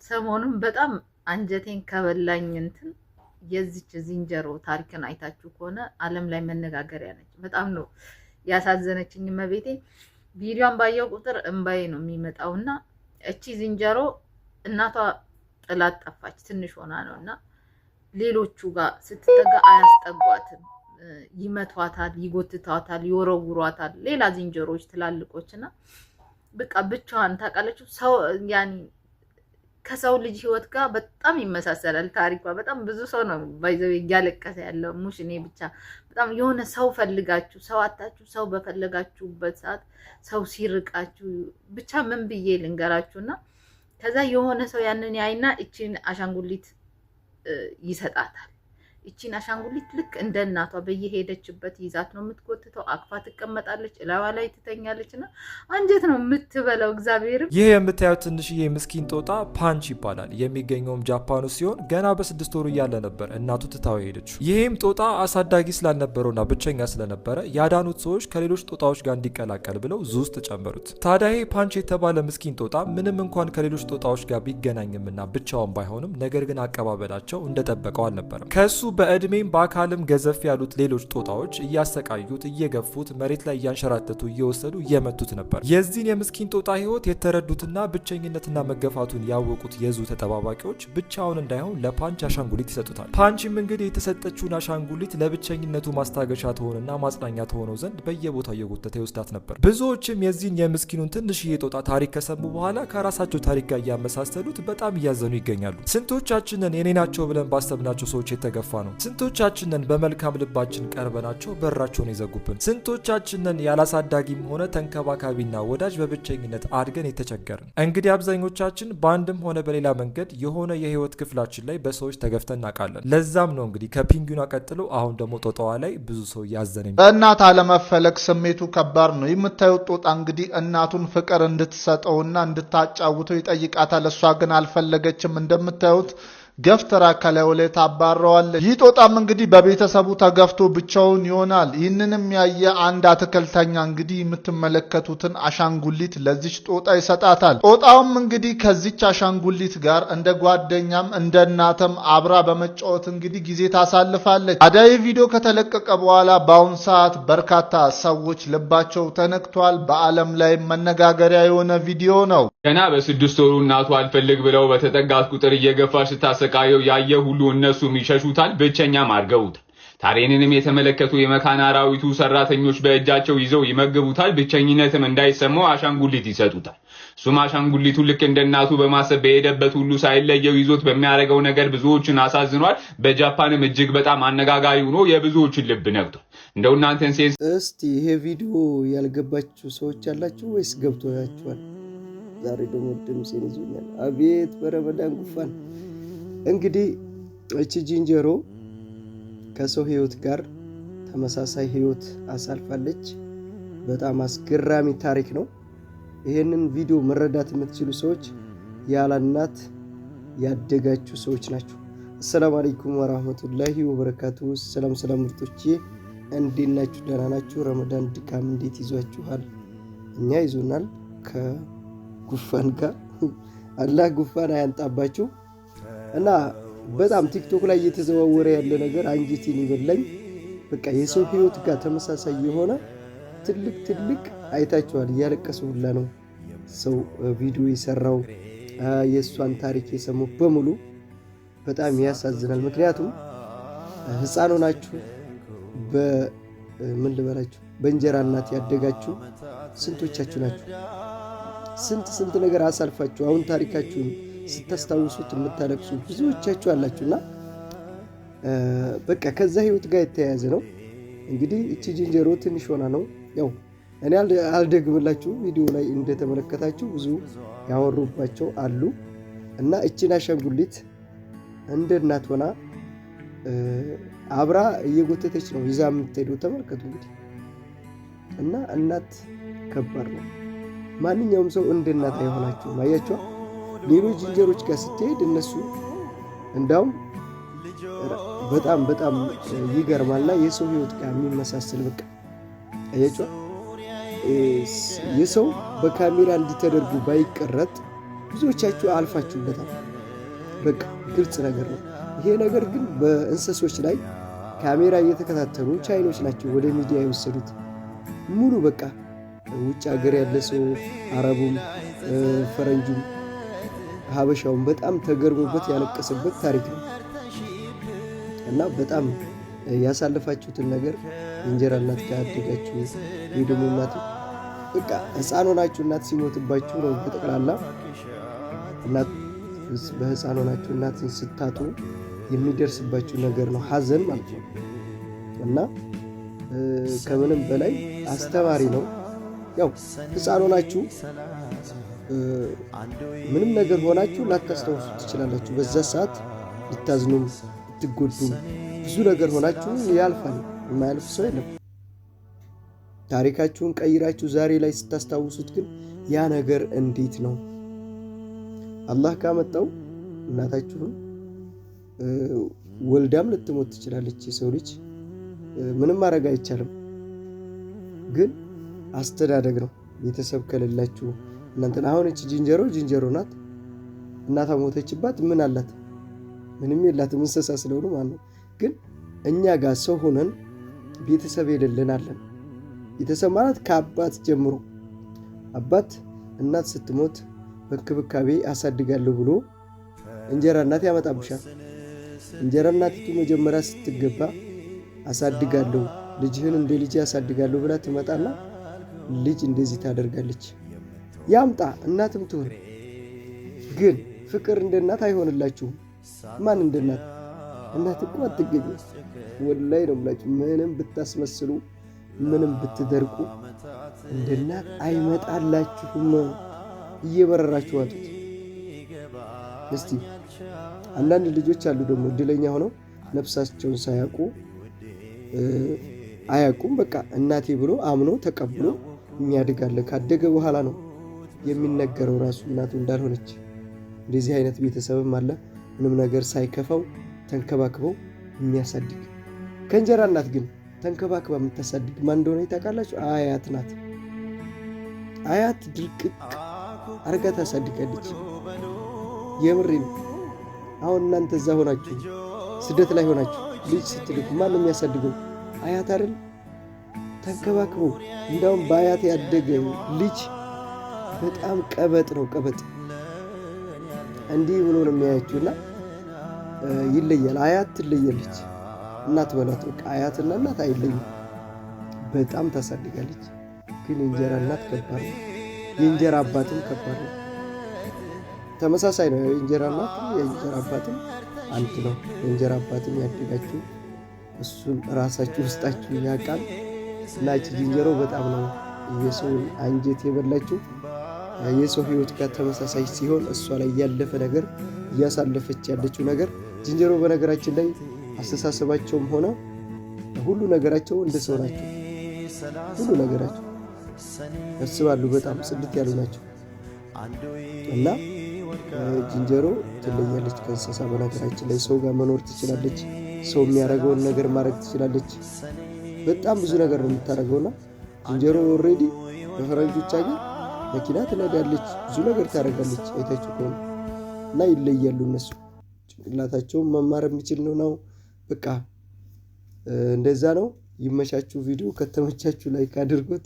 ሰሞኑን በጣም አንጀቴን ከበላኝ እንትን የዚች ዝንጀሮ ታሪክን አይታችሁ ከሆነ ዓለም ላይ መነጋገሪያ ነች። በጣም ነው ያሳዘነችኝ መቤቴ። ቪዲዮን ባየው ቁጥር እንባዬ ነው የሚመጣውና እቺ ዝንጀሮ እናቷ ጥላት ጠፋች። ትንሽ ሆና ነውና ሌሎቹ ጋር ስትጠጋ አያስጠጓትም። ይመቷታል፣ ይጎትቷታል፣ ይወረውሯታል። ሌላ ዝንጀሮች ትላልቆችና በቃ ብቻዋን ታውቃለች። ሰው ያኒ ከሰው ልጅ ህይወት ጋር በጣም ይመሳሰላል ታሪኳ። በጣም ብዙ ሰው ነው ባይዘው እያለቀሰ ያለው ሙሽ እኔ ብቻ። በጣም የሆነ ሰው ፈልጋችሁ ሰው አጣችሁ፣ ሰው በፈለጋችሁበት ሰዓት ሰው ሲርቃችሁ ብቻ ምን ብዬ ልንገራችሁና ከዛ የሆነ ሰው ያንን ያይና እቺን አሻንጉሊት ይሰጣታል። እቺን አሻንጉሊት ልክ እንደ እናቷ በየሄደችበት ይዛት ነው የምትጎትተው። አቅፋ ትቀመጣለች፣ እላዋ ላይ ትተኛለችና አንጀት ነው የምትበላው። እግዚአብሔር ይህ የምታዩት ትንሽዬ ምስኪን ጦጣ ፓንች ይባላል። የሚገኘውም ጃፓን ውስጥ ሲሆን ገና በ6 ወሩ እያለ ነበር እናቱ ትታው ሄደችው። ይህም ጦጣ አሳዳጊ ስላልነበረውና ብቸኛ ስለነበረ ያዳኑት ሰዎች ከሌሎች ጦጣዎች ጋር እንዲቀላቀል ብለው ዙ ውስጥ ጨመሩት። ታዲያ ይህ ፓንች የተባለ ምስኪን ጦጣ ምንም እንኳን ከሌሎች ጦጣዎች ጋር ቢገናኝምና ብቻውን ባይሆንም ነገር ግን አቀባበላቸው እንደጠበቀው አልነበረም። ከሱ በእድሜም በአካልም ገዘፍ ያሉት ሌሎች ጦጣዎች እያሰቃዩት፣ እየገፉት፣ መሬት ላይ እያንሸራተቱ እየወሰዱ እየመቱት ነበር። የዚህን የምስኪን ጦጣ ህይወት የተረዱትና ብቸኝነትና መገፋቱን ያወቁት የዙ ተጠባባቂዎች ብቻውን እንዳይሆን ለፓንች አሻንጉሊት ይሰጡታል። ፓንችም እንግዲህ የተሰጠችውን አሻንጉሊት ለብቸኝነቱ ማስታገሻ ትሆንና ማጽናኛ ትሆነው ዘንድ በየቦታው እየጎተተ ይወስዳት ነበር። ብዙዎችም የዚህን የምስኪኑን ትንሽዬ ጦጣ ታሪክ ከሰሙ በኋላ ከራሳቸው ታሪክ ጋር እያመሳሰሉት በጣም እያዘኑ ይገኛሉ። ስንቶቻችንን የኔ ናቸው ብለን ባሰብናቸው ሰዎች የተገፋ ነው? ስንቶቻችንን በመልካም ልባችን ቀርበናቸው በራቸውን የዘጉብን? ስንቶቻችንን ያላሳዳጊም ሆነ ተንከባካቢና ወዳጅ በብቸኝነት አድገን የተቸገርን? እንግዲህ አብዛኞቻችን በአንድም ሆነ በሌላ መንገድ የሆነ የህይወት ክፍላችን ላይ በሰዎች ተገፍተን እናውቃለን። ለዛም ነው እንግዲህ ከፒንጉና ቀጥሎ አሁን ደግሞ ጦጣዋ ላይ ብዙ ሰው ያዘነ። በእናት አለመፈለግ ስሜቱ ከባድ ነው። የምታዩት ጦጣ እንግዲህ እናቱን ፍቅር እንድትሰጠውና እንድታጫውተው ይጠይቃታል። እሷ ግን አልፈለገችም። እንደምታዩት ገፍተራ ከላዩ ላይ ታባረዋለች። ይህ ጦጣም እንግዲህ በቤተሰቡ ተገፍቶ ብቻውን ይሆናል። ይህንንም ያየ አንድ አትክልተኛ እንግዲህ የምትመለከቱትን አሻንጉሊት ለዚች ጦጣ ይሰጣታል። ጦጣውም እንግዲህ ከዚች አሻንጉሊት ጋር እንደ ጓደኛም እንደ እናትም አብራ በመጫወት እንግዲህ ጊዜ ታሳልፋለች። ታዲያ ይህ ቪዲዮ ከተለቀቀ በኋላ በአሁን ሰዓት በርካታ ሰዎች ልባቸው ተነክቷል። በዓለም ላይ መነጋገሪያ የሆነ ቪዲዮ ነው። ገና በ6 ወሩ እናቱ አልፈልግ ብለው በተጠጋት ቁጥር እየገፋች ስታሰቃየው ያየ ሁሉ እነሱም ይሸሹታል፣ ብቸኛም አድርገውታል። ታሬንንም የተመለከቱ የመካነ አራዊቱ ሰራተኞች በእጃቸው ይዘው ይመግቡታል። ብቸኝነትም እንዳይሰማው አሻንጉሊት ይሰጡታል። እሱም አሻንጉሊቱ ልክ እንደ እናቱ በማሰብ በሄደበት ሁሉ ሳይለየው ይዞት በሚያደርገው ነገር ብዙዎችን አሳዝኗል። በጃፓንም እጅግ በጣም አነጋጋሪ ሆኖ የብዙዎችን ልብ ነክቷል። እንደው እናንተን ሴንስ እስቲ ይሄ ቪዲዮ ያልገባችሁ ሰዎች ያላችሁ ወይስ ገብቶያችኋል? ዛሬ ደግሞ ድምጼን ይዞኛል። አቤት በረመዳን ጉፋን። እንግዲህ እቺ ዝንጀሮ ከሰው ህይወት ጋር ተመሳሳይ ህይወት አሳልፋለች። በጣም አስገራሚ ታሪክ ነው። ይሄንን ቪዲዮ መረዳት የምትችሉ ሰዎች ያለ እናት ያደጋችሁ ሰዎች ናቸው። አሰላሙ አለይኩም ወራህመቱላሂ ወበረካቱ። ሰላም ምርጦቼ፣ እንዴት ናችሁ? ደህና ናችሁ? ረመዳን ድካም እንዴት ይዟችኋል? እኛ ይዞናል ከጉፋን ጋር። አላህ ጉፋን አያንጣባችሁ። እና በጣም ቲክቶክ ላይ እየተዘዋወረ ያለ ነገር አንጀቴን ይበላኝ። በቃ የሰው ህይወት ጋር ተመሳሳይ የሆነ ትልቅ አይታችኋል። እያለቀሰ ሁላ ነው ሰው ቪዲዮ የሰራው። የእሷን ታሪክ የሰሙ በሙሉ በጣም ያሳዝናል። ምክንያቱም ህፃን ሆናችሁ ምን ልበላችሁ በእንጀራ እናት ያደጋችሁ ስንቶቻችሁ ናችሁ? ስንት ነገር አሳልፋችሁ አሁን ታሪካችሁን ስታስታውሱት የምታለቅሱ ብዙዎቻችሁ አላችሁና በቃ ከዛ ህይወት ጋር የተያያዘ ነው። እንግዲህ እቺ ዝንጀሮ ትንሽ ሆና ነው ያው እኔ አልደግምላችሁ ቪዲዮ ላይ እንደተመለከታችሁ ብዙ ያወሩባቸው አሉ። እና እቺን አሻንጉሊት እንደ እናት ሆና አብራ እየጎተተች ነው ይዛ የምትሄደው። ተመልከቱ እንግዲህ። እና እናት ከባድ ነው። ማንኛውም ሰው እንደ እናት አይሆናችሁም። አያችሁ ሌሎች ዝንጀሮች ጋር ስትሄድ እነሱ እንዳውም በጣም ይገርማልና የሰው ህይወት ጋር የሚመሳሰል በቃ አያችሁ የሰው በካሜራ እንዲተደርጉ ባይቀረጥ ብዙዎቻችሁ አልፋችሁበታል። በቃ ግልጽ ነገር ነው ይሄ ነገር። ግን በእንስሶች ላይ ካሜራ እየተከታተሉ ቻይኖች ናቸው ወደ ሚዲያ የወሰዱት። ሙሉ በቃ ውጭ ሀገር ያለ ሰው አረቡም፣ ፈረንጁም፣ ሀበሻውም በጣም ተገርሞበት ያለቀሰበት ታሪክ ነው እና በጣም ያሳለፋችሁትን ነገር የእንጀራ እናት ካያደጋችሁ ወይ ደግሞ እናት በቃ ሕፃን ሆናችሁ እናት ሲሞትባችሁ ነው በጠቅላላ እናት በሕፃን ሆናችሁ እናትን ስታጡ የሚደርስባችሁ ነገር ነው ሀዘን ማለት ነው እና ከምንም በላይ አስተማሪ ነው። ያው ሕፃን ሆናችሁ ምንም ነገር ሆናችሁ ላታስታውሱ ትችላላችሁ። በዛ ሰዓት ልታዝኑም ልትጎዱም ብዙ ነገር ሆናችሁ ያልፋል። የማያልፍ ሰው የለም። ታሪካችሁን ቀይራችሁ ዛሬ ላይ ስታስታውሱት ግን ያ ነገር እንዴት ነው? አላህ ካመጣው እናታችሁን ወልዳም ልትሞት ትችላለች። የሰው ልጅ ምንም ማድረግ አይቻልም። ግን አስተዳደግ ነው። ቤተሰብ ከሌላችሁ እናንተን አሁን እቺ ጅንጀሮ ናት። እናቷ ሞተችባት። ምን አላት? ምንም የላትም። እንስሳ ስለሆኑ ማለት ነው። ግን እኛ ጋር ሰው ሆነን ቤተሰብ የሌለን አለን። ቤተሰብ ማለት ከአባት ጀምሮ አባት እናት ስትሞት በክብካቤ አሳድጋለሁ ብሎ እንጀራ እናት ያመጣብሻል። እንጀራ እናቲቱ መጀመሪያ ስትገባ አሳድጋለሁ ልጅህን እንደ ልጅ አሳድጋለሁ ብላ ትመጣና ልጅ እንደዚህ ታደርጋለች። ያምጣ እናትም ትሆን። ግን ፍቅር እንደ እናት አይሆንላችሁም። ማን እንደ እናት? እናት እኮ አትገኝም። ወላሂ ነው የምላችሁ። ምንም ብታስመስሉ ምንም ብትደርቁ እንደ እናት አይመጣላችሁም። እየበረራችሁ አጡት። እስቲ አንዳንድ ልጆች አሉ ደግሞ እድለኛ ሆነው ነፍሳቸውን ሳያውቁ አያውቁም። በቃ እናቴ ብሎ አምኖ ተቀብሎ የሚያድጋለ። ካደገ በኋላ ነው የሚነገረው ራሱ እናቱ እንዳልሆነች። እንደዚህ አይነት ቤተሰብም አለ። ምንም ነገር ሳይከፋው ተንከባክበው የሚያሳድግ። ከእንጀራ እናት ግን ተንከባክባ የምታሳድግ ማን እንደሆነ ታውቃላችሁ? አያት ናት። አያት ድርቅቅ አርጋ ታሳድጋለች። የምሬ ነው። አሁን እናንተ እዛ ሆናችሁ ስደት ላይ ሆናችሁ ልጅ ስትልኩ ማን ነው የሚያሳድገው? አያት አይደል? ተንከባክበው። እንዳውም በአያት ያደገ ልጅ በጣም ቀበጥ ነው። ቀበጥ እንዲህ ብሎ ነው የሚያያችሁና ይለያል። አያት ትለያለች። እናት በሏት በቃ። አያትና እናት አይለዩም። በጣም ታሳድጋለች። ግን የእንጀራ እናት ከባድ ነው። የእንጀራ አባትም ከባድ ነው። ተመሳሳይ ነው። የእንጀራ እናት የእንጀራ አባትም አንድ ነው። የእንጀራ አባትም ያደጋችሁ እሱን ራሳችሁ ውስጣችሁ ያውቃል። እና እቺ ዝንጀሮ በጣም ነው የሰውን አንጀት የበላችሁ። የሰው ህይወት ጋር ተመሳሳይ ሲሆን እሷ ላይ ያለፈ ነገር እያሳለፈች ያለችው ነገር ዝንጀሮ በነገራችን ላይ አስተሳሰባቸውም ሆነ ሁሉ ነገራቸው እንደ ሰው ናቸው። ሁሉ ነገራቸው ያስባሉ። በጣም ጽድት ያሉ ናቸው እና ዝንጀሮ ትለያለች ከእንስሳ። በነገራችን ላይ ሰው ጋር መኖር ትችላለች። ሰው የሚያደርገውን ነገር ማድረግ ትችላለች። በጣም ብዙ ነገር ነው የምታደርገውና ዝንጀሮ ኦልሬዲ በፈረንጆች ሀገር መኪና ትነዳለች፣ ብዙ ነገር ታደርጋለች። አይታችሁ ከሆነ እና ይለያሉ እነሱ። ጭንቅላታቸውን መማር የሚችል ነው። በቃ እንደዛ ነው። ይመቻችሁ። ቪዲዮ ከተመቻችሁ ላይክ አድርጉት።